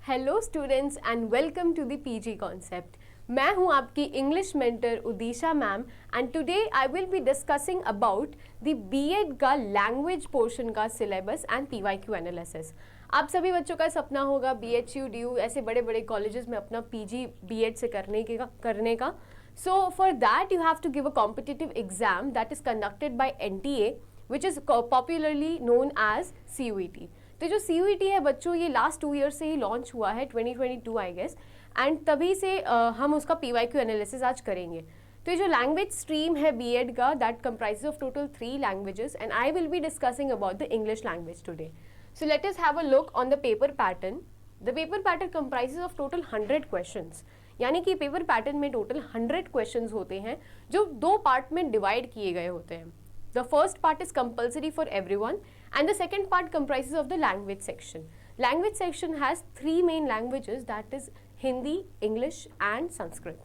Hello students and welcome to the PG concept. मैं हूं आपकी English mentor Udisha ma'am and today I will be discussing about the BEd का language portion का syllabus and PYQ analysis. आप सभी बच्चों का सपना होगा बीएचयू डीयू ऐसे बड़े बड़े कॉलेजेस में अपना पीजी बीएड से करने का। So for that you have to give a competitive exam that is conducted by NTA which is popularly known as CUET। तो जो CUET है बच्चों, ये लास्ट 2 ईयर से ही लॉन्च हुआ है, 2022 आई गेस, एंड तभी से हम उसका पीवाईक्यू एनालिसिस आज करेंगे। तो ये जो लैंग्वेज स्ट्रीम है बीएड का, that comprises of total 3 languages and I will be discussing about the English language today. So let us have a look on the paper pattern. The paper pattern comprises of total 100 questions, यानी कि paper pattern में total 100 questions होते हैं जो 2 part में divide किए गए होते हैं। The first part is compulsory for everyone and the second part comprises of the language section. Language section has 3 main languages, that is Hindi, English and Sanskrit.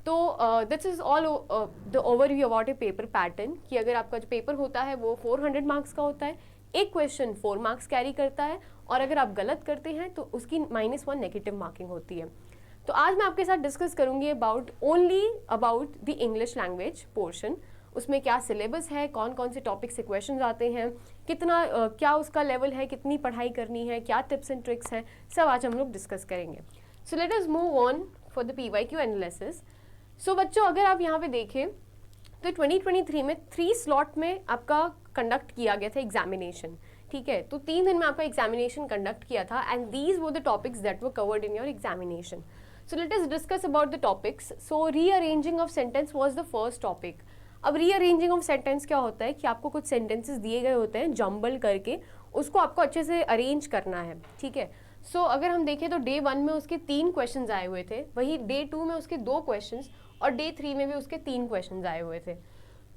तो this is all the overview about a paper pattern कि अगर आपका जो paper होता है वो 400 marks का होता है, एक क्वेश्चन 4 मार्क्स कैरी करता है और अगर आप गलत करते हैं तो उसकी -1 नेगेटिव मार्किंग होती है। तो आज मैं आपके साथ डिस्कस करूंगी only about the English language portion. उसमें क्या सिलेबस है, कौन कौन से टॉपिक से क्वेश्चंस आते हैं, कितना क्या उसका लेवल है, कितनी पढ़ाई करनी है, क्या टिप्स एंड ट्रिक्स हैं, सब आज हम लोग डिस्कस करेंगे। So let us move on for the PYQ analysis. So बच्चों, अगर आप यहाँ पे देखें तो 2023 में 3 स्लॉट में आपका कंडक्ट किया गया था एग्जामिनेशन। ठीक है, तो 3 दिन में आपका एग्जामिनेशन कंडक्ट किया था and these were the topics that were covered in your examination. So let us discuss about the topics. So rearranging of sentence was the first topic. अब रीअरेंजिंग ऑफ सेंटेंस क्या होता है कि आपको कुछ sentences दिए गए होते हैं जम्बल करके, उसको आपको अच्छे से अरेंज करना है। ठीक है, सो अगर हम देखें तो डे 1 में उसके 3 क्वेश्चंस आए हुए थे, वही डे 2 में उसके 2 क्वेश्चंस और डे 3 में भी उसके 3 क्वेश्चंस आए हुए थे।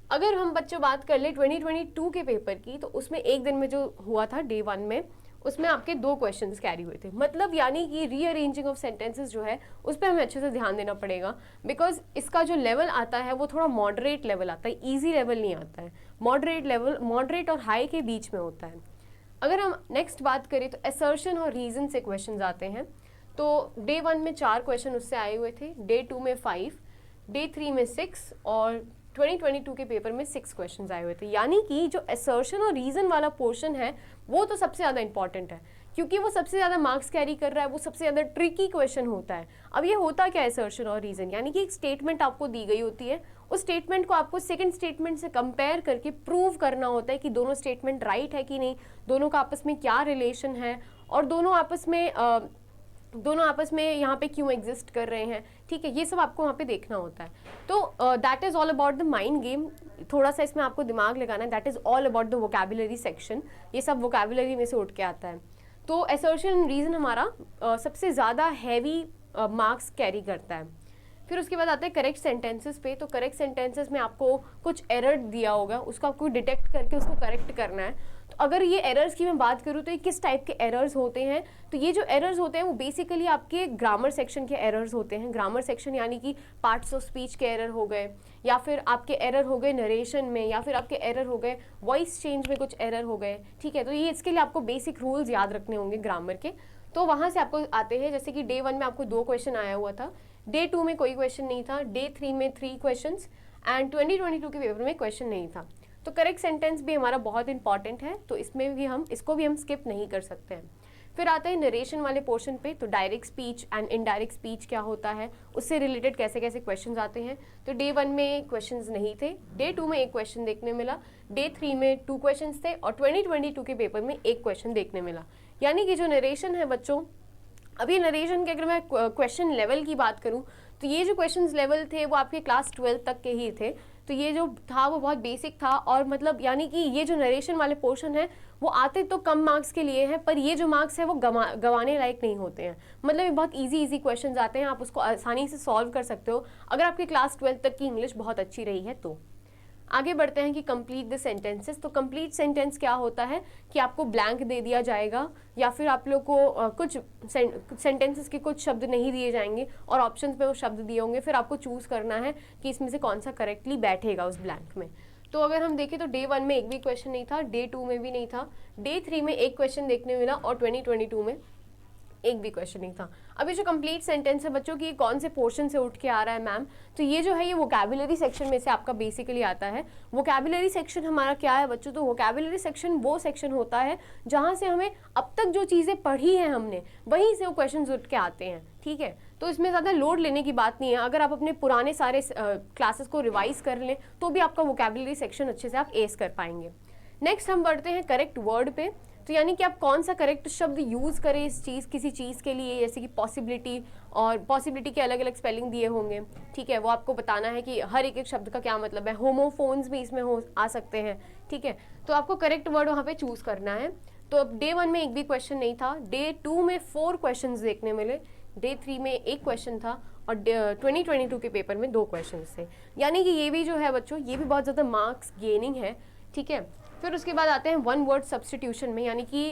अगर हम बच्चों बात कर ले 2022 के पेपर की, तो उसमें एक दिन में जो हुआ था डे 1 में, उसमें आपके 2 क्वेश्चंस कैरी हुए थे। मतलब यानी कि रीअरेंजिंग ऑफ सेंटेंसेस जो है उस पर हमें अच्छे से ध्यान देना पड़ेगा, बिकॉज इसका जो लेवल आता है वो थोड़ा मॉडरेट लेवल आता है, ईजी लेवल नहीं आता है। मॉडरेट लेवल मॉडरेट और हाई के बीच में होता है। अगर हम नेक्स्ट बात करें तो असर्शन और रीजन से क्वेश्चन आते हैं। तो डे 1 में 4 क्वेश्चन उससे आए हुए थे, डे 2 में 5, डे 3 में 6 और 2022 के पेपर में 6 क्वेश्चंस आए हुए थे। यानी कि जो असर्शन और रीजन वाला पोर्शन है वो तो सबसे ज़्यादा इंपॉर्टेंट है, क्योंकि वो सबसे ज़्यादा मार्क्स कैरी कर रहा है, वो सबसे ज़्यादा ट्रिकी क्वेश्चन होता है। अब ये होता क्या है असर्शन और रीजन, यानी कि एक स्टेटमेंट आपको दी गई होती है, उस स्टेटमेंट को आपको सेकंड स्टेटमेंट से कंपेयर करके प्रूव करना होता है कि दोनों स्टेटमेंट राइट है कि नहीं, दोनों का आपस में क्या रिलेशन है और दोनों आपस में यहाँ पे क्यों एग्जिस्ट कर रहे हैं। ठीक है, ये सब आपको वहाँ पे देखना होता है। तो that is all about the mind game. थोड़ा सा इसमें आपको दिमाग लगाना है। That is all about the vocabulary section. ये सब वोकैबुलरी में से उठ के आता है। तो असर्शन एंड रीजन हमारा सबसे ज़्यादा हैवी मार्क्स कैरी करता है। फिर उसके बाद आते हैं करेक्ट सेंटेंसेस पे। तो करेक्ट सेंटेंसेस में आपको कुछ एरर दिया होगा, उसको आपको डिटेक्ट करके उसको करेक्ट करना है। तो अगर ये एरर्स की मैं बात करूँ तो ये किस टाइप के एरर्स होते हैं, तो ये जो एरर्स होते हैं वो बेसिकली आपके ग्रामर सेक्शन के एरर्स होते हैं। ग्रामर सेक्शन यानी कि पार्ट्स ऑफ स्पीच के एरर हो गए, या फिर आपके एरर हो गए नरेशन में, या फिर आपके एरर हो गए वॉइस चेंज में कुछ एरर हो गए। ठीक है, तो ये इसके लिए आपको बेसिक रूल्स याद रखने होंगे ग्रामर के। तो वहाँ से आपको आते हैं, जैसे कि डे 1 में आपको 2 क्वेश्चन आया हुआ था, डे 2 में कोई क्वेश्चन नहीं था, डे 3 में 3 क्वेश्चंस एंड 2022 के पेपर में क्वेश्चन नहीं था। तो करेक्ट सेंटेंस भी हमारा बहुत इंपॉर्टेंट है, तो इसमें भी इसको भी हम स्किप नहीं कर सकते हैं। फिर आते हैं नरेशन वाले पोर्शन पे। तो direct speech and indirect speech क्या होता है, उससे रिलेटेड कैसे कैसे क्वेश्चंस आते हैं। तो डे 1 में क्वेश्चंस नहीं थे, डे 2 में 1 क्वेश्चन देखने मिला, डे 3 में 2 क्वेश्चंस थे और 2022 के पेपर में 1 क्वेश्चन देखने मिला। यानी कि जो नरेशन है बच्चों, अभी नरेशन के अगर मैं क्वेश्चन लेवल की बात करूं तो ये जो क्वेश्चंस लेवल थे वो आपके क्लास 12 तक के ही थे। तो ये जो था वो बहुत बेसिक था, और मतलब यानी कि ये जो नरेशन वाले पोर्शन है वो आते तो कम मार्क्स के लिए हैं, पर ये जो मार्क्स है वो गंवाने लायक नहीं होते हैं। मतलब ये बहुत इजी क्वेश्चंस आते हैं, आप उसको आसानी से सॉल्व कर सकते हो अगर आपकी क्लास 12 तक की इंग्लिश बहुत अच्छी रही है तो। आगे बढ़ते हैं कि कंप्लीट द सेंटेंसेस। तो कंप्लीट सेंटेंस क्या होता है कि आपको ब्लैंक दे दिया जाएगा, या फिर आप लोग को कुछ सेंटेंसेस के कुछ शब्द नहीं दिए जाएंगे और ऑप्शंस में वो शब्द दिए होंगे, फिर आपको चूज करना है कि इसमें से कौन सा करेक्टली बैठेगा उस ब्लैंक में। तो अगर हम देखें तो डे 1 में एक भी क्वेश्चन नहीं था, डे 2 में भी नहीं था, डे 3 में एक क्वेश्चन देखने मिला और 2022 में एक भी क्वेश्चन नहीं था। अब ये जो कंप्लीट सेंटेंस है बच्चों की कौन से पोर्शन से उठ के आ रहा है मैम, तो ये जो है ये वोकैबुलरी सेक्शन में से आपका बेसिकली आता है। वोकैबुलरी सेक्शन हमारा क्या है बच्चों, तो वोकैबुलरी सेक्शन वो सेक्शन होता है जहाँ से हमें अब तक जो चीज़ें पढ़ी हैं हमने वहीं से वो क्वेश्चन उठ के आते हैं, ठीक है। तो इसमें ज़्यादा लोड लेने की बात नहीं है, अगर आप अपने पुराने सारे क्लासेस को रिवाइज कर लें तो भी आपका वोकैबुलरी सेक्शन अच्छे से आप एस कर पाएंगे। नेक्स्ट हम बढ़ते हैं करेक्ट वर्ड पे, तो यानी कि आप कौन सा करेक्ट शब्द यूज़ करें इस चीज़ किसी चीज़ के लिए, जैसे कि पॉसिबिलिटी, और पॉसिबिलिटी के अलग अलग स्पेलिंग दिए होंगे, ठीक है, वो आपको बताना है कि हर एक एक शब्द का क्या मतलब है। होमोफोन्स भी इसमें आ सकते हैं, ठीक है, तो आपको करेक्ट वर्ड वहाँ पे चूज़ करना है। तो अब डे 1 में एक भी क्वेश्चन नहीं था, डे 2 में 4 क्वेश्चन देखने मिले, डे 3 में एक क्वेश्चन था, और 2022 के पेपर में 2 क्वेश्चन थे। यानी कि ये भी जो है बच्चों ये भी बहुत ज़्यादा मार्क्स गेनिंग है, ठीक है। फिर उसके बाद आते हैं वन वर्ड सब्स्टिट्यूशन में, यानी कि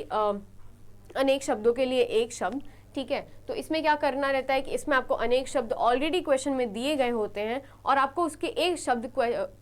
अनेक शब्दों के लिए एक शब्द, ठीक है। तो इसमें क्या करना रहता है कि इसमें आपको अनेक शब्द ऑलरेडी क्वेश्चन में दिए गए होते हैं और आपको उसके एक शब्द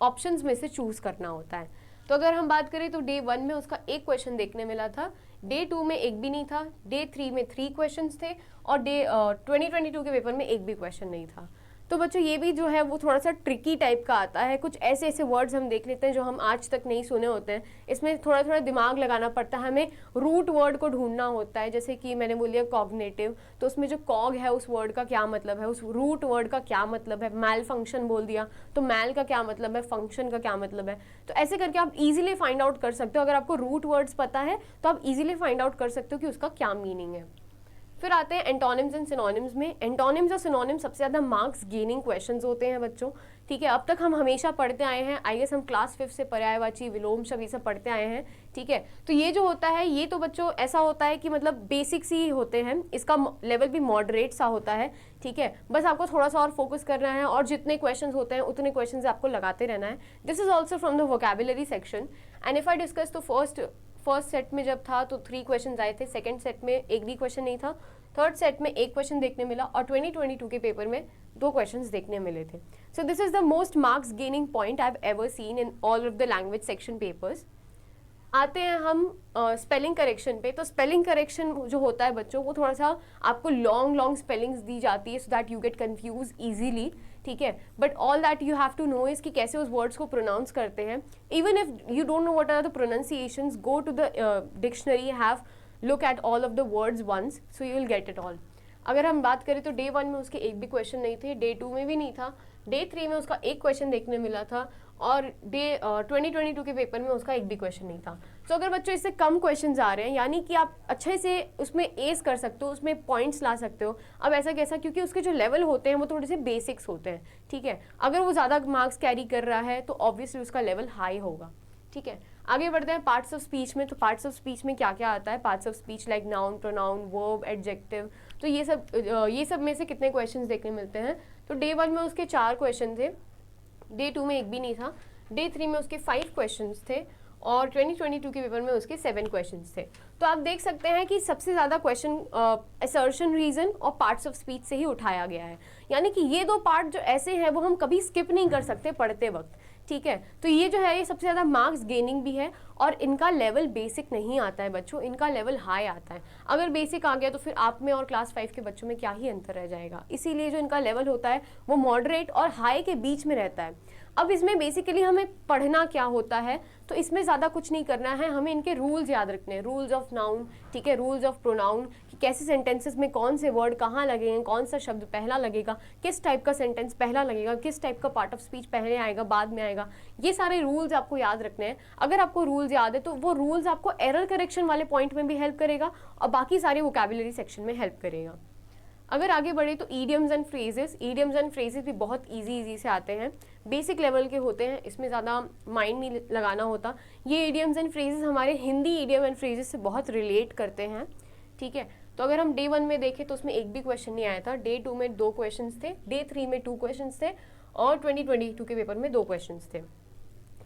ऑप्शंस में से चूज करना होता है। तो अगर हम बात करें तो डे 1 में उसका एक क्वेश्चन देखने मिला था, डे 2 में एक भी नहीं था, डे 3 में 3 क्वेश्चंस थे, और डे 2022 के पेपर में एक भी क्वेश्चन नहीं था। तो बच्चों ये भी जो है वो थोड़ा सा ट्रिकी टाइप का आता है, कुछ ऐसे ऐसे वर्ड्स हम देख लेते हैं जो हम आज तक नहीं सुने होते हैं, इसमें थोड़ा थोड़ा दिमाग लगाना पड़ता है, हमें रूट वर्ड को ढूंढना होता है। जैसे कि मैंने बोलिए कॉग्निटिव, तो उसमें जो कॉग है उस वर्ड का क्या मतलब है, उस रूट वर्ड का क्या मतलब है। मैल फंक्शन बोल दिया तो मैल का क्या मतलब है, फंक्शन का क्या मतलब है। तो ऐसे करके आप इजीली फाइंड आउट कर सकते हो, अगर आपको रूट वर्ड्स पता है तो आप इजीली फाइंड आउट कर सकते हो कि उसका क्या मीनिंग है। फिर आते हैं एंटोनिम्स एंड सिनोनिम्स में। एंटोनिम्स और सिनोनिम्स सबसे ज़्यादा मार्क्स गेनिंग क्वेश्चंस होते हैं बच्चों, ठीक है। अब तक हम हमेशा पढ़ते आए हैं, आई गेस हम क्लास 5 से पर्यायवाची, विलोम शब्द ये सब पढ़ते आए हैं, ठीक है। तो ये जो होता है ये तो बच्चों ऐसा होता है कि मतलब बेसिक्स ही होते हैं, इसका लेवल भी मॉडरेट सा होता है, ठीक है। बस आपको थोड़ा सा और फोकस करना है और जितने क्वेश्चन होते हैं उतने क्वेश्चन आपको लगाते रहना है। This is also from the vocabulary section. And if I discuss तो फर्स्ट सेट में जब था तो 3 क्वेश्चन आए थे, सेकेंड सेट में एक भी क्वेश्चन नहीं था, थर्ड सेट में एक क्वेश्चन देखने मिला, और 2022 के पेपर में 2 क्वेश्चंस देखने मिले थे। So this is the most marks gaining point I have ever seen in all of the language section papers. आते हैं हम स्पेलिंग करेक्शन पे। तो स्पेलिंग करेक्शन जो होता है बच्चों वो थोड़ा सा आपको लॉन्ग स्पेलिंग्स दी जाती है so that you get confuse easily, ठीक है। But all that you have to know is कि कैसे उस वर्ड्स को प्रोनाउंस करते हैं। Even if you don't know what are the pronunciations, go to the dictionary, have look at all of the words once, so you will get it all. अगर हम बात करें तो डे 1 में उसके एक भी क्वेश्चन नहीं थे, डे 2 में भी नहीं था, डे 3 में उसका एक क्वेश्चन देखने मिला था, और डे 2022 के पेपर में उसका एक भी क्वेश्चन नहीं था। तो अगर बच्चों इससे कम क्वेश्चंस आ रहे हैं यानी कि आप अच्छे से उसमें एस कर सकते हो, उसमें पॉइंट्स ला सकते हो। अब ऐसा कैसा, क्योंकि उसके जो लेवल होते हैं वो थोड़े से बेसिक्स होते हैं, ठीक है। अगर वो ज़्यादा मार्क्स कैरी कर रहा है तो ऑब्वियसली उसका लेवल हाई होगा, ठीक है। आगे बढ़ते हैं पार्ट्स ऑफ स्पीच में। तो पार्ट्स ऑफ स्पीच में क्या क्या आता है, parts of speech like noun, pronoun, verb, adjective, तो ये सब में से कितने क्वेश्चंस देखने मिलते हैं। तो डे 1 में उसके 4 क्वेश्चन थे, डे 2 में एक भी नहीं था, डे 3 में उसके 5 क्वेश्चंस थे, और 2022 के पेपर में उसके 7 क्वेश्चंस थे। तो आप देख सकते हैं कि सबसे ज़्यादा क्वेश्चन असर्शन, रीजन और पार्ट्स ऑफ स्पीच से ही उठाया गया है। यानी कि ये 2 पार्ट जो ऐसे हैं वो हम कभी स्किप नहीं कर सकते पढ़ते वक्त, ठीक है। तो ये जो है ये सबसे ज़्यादा मार्क्स गेनिंग भी है, और इनका लेवल बेसिक नहीं आता है बच्चों, इनका लेवल हाई आता है। अगर बेसिक आ गया तो फिर आप में और क्लास 5 के बच्चों में क्या ही अंतर रह जाएगा। इसीलिए जो इनका लेवल होता है वो मॉडरेट और हाई के बीच में रहता है। अब इसमें बेसिकली हमें पढ़ना क्या होता है, तो इसमें ज़्यादा कुछ नहीं करना है, हमें इनके रूल्स याद रखने हैं। रूल्स ऑफ नाउन, ठीक है, रूल्स ऑफ प्रोनाउन, कि कैसे सेंटेंसेस में कौन से वर्ड कहाँ लगेंगे, कौन सा शब्द पहला लगेगा, किस टाइप का सेंटेंस पहला लगेगा, किस टाइप का पार्ट ऑफ स्पीच पहले आएगा बाद में आएगा, ये सारे रूल्स आपको याद रखने हैं। अगर आपको रूल्स याद है तो वो रूल्स आपको एरर करेक्शन वाले पॉइंट में भी हेल्प करेगा और बाकी सारे वोकैबुलरी सेक्शन में हेल्प करेगा। अगर आगे बढ़े तो ईडियम्स एंड फ्रेजेस भी बहुत इजी से आते हैं, बेसिक लेवल के होते हैं, इसमें ज़्यादा माइंड नहीं लगाना होता। ये ईडियम्स एंड फ्रेजेस हमारे हिंदी ईडियम एंड फ्रेजेस से बहुत रिलेट करते हैं, ठीक है। तो अगर हम डे 1 में देखें तो उसमें एक भी क्वेश्चन नहीं आया था, डे 2 में 2 क्वेश्चन थे, डे 3 में 2 क्वेश्चन थे, और 2022 के पेपर में 2 क्वेश्चन थे।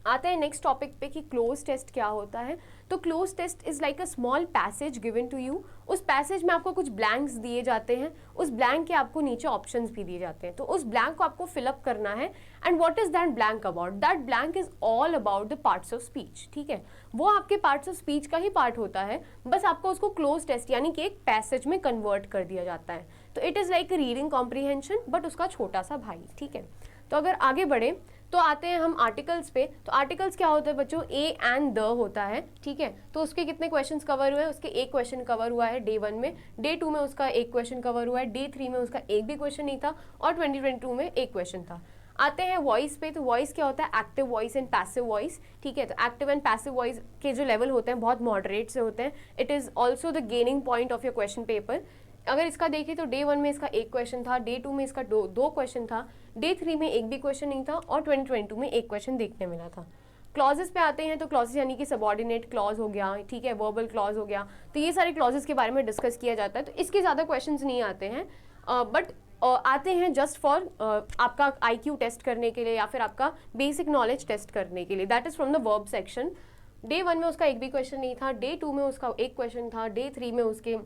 आते हैं नेक्स्ट टॉपिक पे कि क्लोज टेस्ट क्या होता है। तो cloze test is like a small passage given to you. उस पैसेज में आपको कुछ ब्लैंक्स दिए जाते हैं, उस ब्लैंक के आपको नीचे ऑप्शंस भी दिए जाते हैं, तो उस ब्लैंक को आपको फिलअप करना है। And what is that blank about? That blank is all about the parts of speech. ठीक है, वो आपके पार्ट्स ऑफ स्पीच का ही पार्ट होता है, बस आपको उसको क्लोज टेस्ट यानी कि एक पैसेज में कन्वर्ट कर दिया जाता है। तो it is like reading comprehension but उसका छोटा सा भाई। ठीक है, तो अगर आगे बढ़े तो आते हैं हम आर्टिकल्स पे। तो आर्टिकल्स क्या होता है बच्चों? ए एंड द होता है। ठीक है, तो उसके कितने क्वेश्चंस कवर हुए हैं? उसके एक क्वेश्चन कवर हुआ है डे 1 में, डे 2 में उसका एक क्वेश्चन कवर हुआ है, डे 3 में उसका एक भी क्वेश्चन नहीं था, और 2022 में एक क्वेश्चन था। आते हैं वॉइस पे। तो वॉइस क्या होता है? Active voice and passive voice. ठीक है, तो एक्टिव एंड पैसिव वॉइस के जो लेवल होते हैं बहुत मॉडरेट से होते हैं। It is also the gaining point of your question paper. अगर इसका देखिए तो डे 1 में इसका एक क्वेश्चन था, डे 2 में इसका दो क्वेश्चन था, डे 3 में एक भी क्वेश्चन नहीं था, और 2022 में एक क्वेश्चन देखने मिला था। क्लॉजेस पे आते हैं। तो क्लॉजेस यानी कि सबऑर्डिनेट क्लॉज हो गया, ठीक है, वर्बल क्लॉज हो गया, तो ये सारे क्लॉजेस के बारे में डिस्कस किया जाता है। तो इसके ज़्यादा क्वेश्चंस नहीं आते हैं, बट आते हैं जस्ट फॉर आपका IQ टेस्ट करने के लिए या फिर आपका बेसिक नॉलेज टेस्ट करने के लिए। That is from the verb section. Day 1 में उसका एक भी क्वेश्चन नहीं था, डे 2 में उसका एक क्वेश्चन था, डे 3 में उसके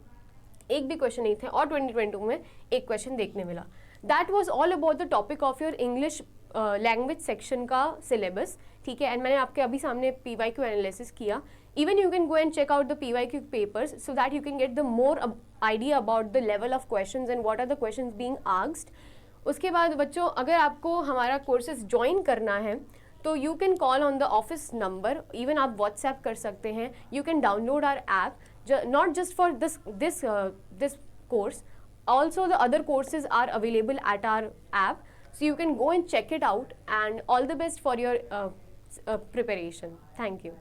एक भी क्वेश्चन नहीं थे, और 2022 में एक क्वेश्चन देखने मिला। That was all about the topic of your English language section का सिलेबस। ठीक है, एंड मैंने आपके अभी सामने PYQ एनालिसिस किया। Even you can go and check out the PYQ papers so that you can get the more idea about the level of questions and what are the questions being asked. उसके बाद बच्चों अगर आपको हमारा courses join करना है तो you can call on the office number, even आप व्हाट्सएप कर सकते हैं, you can download our app, not just for this course, also the other courses are available at our app, so you can go and check it out, and all the best for your preparation. Thank you.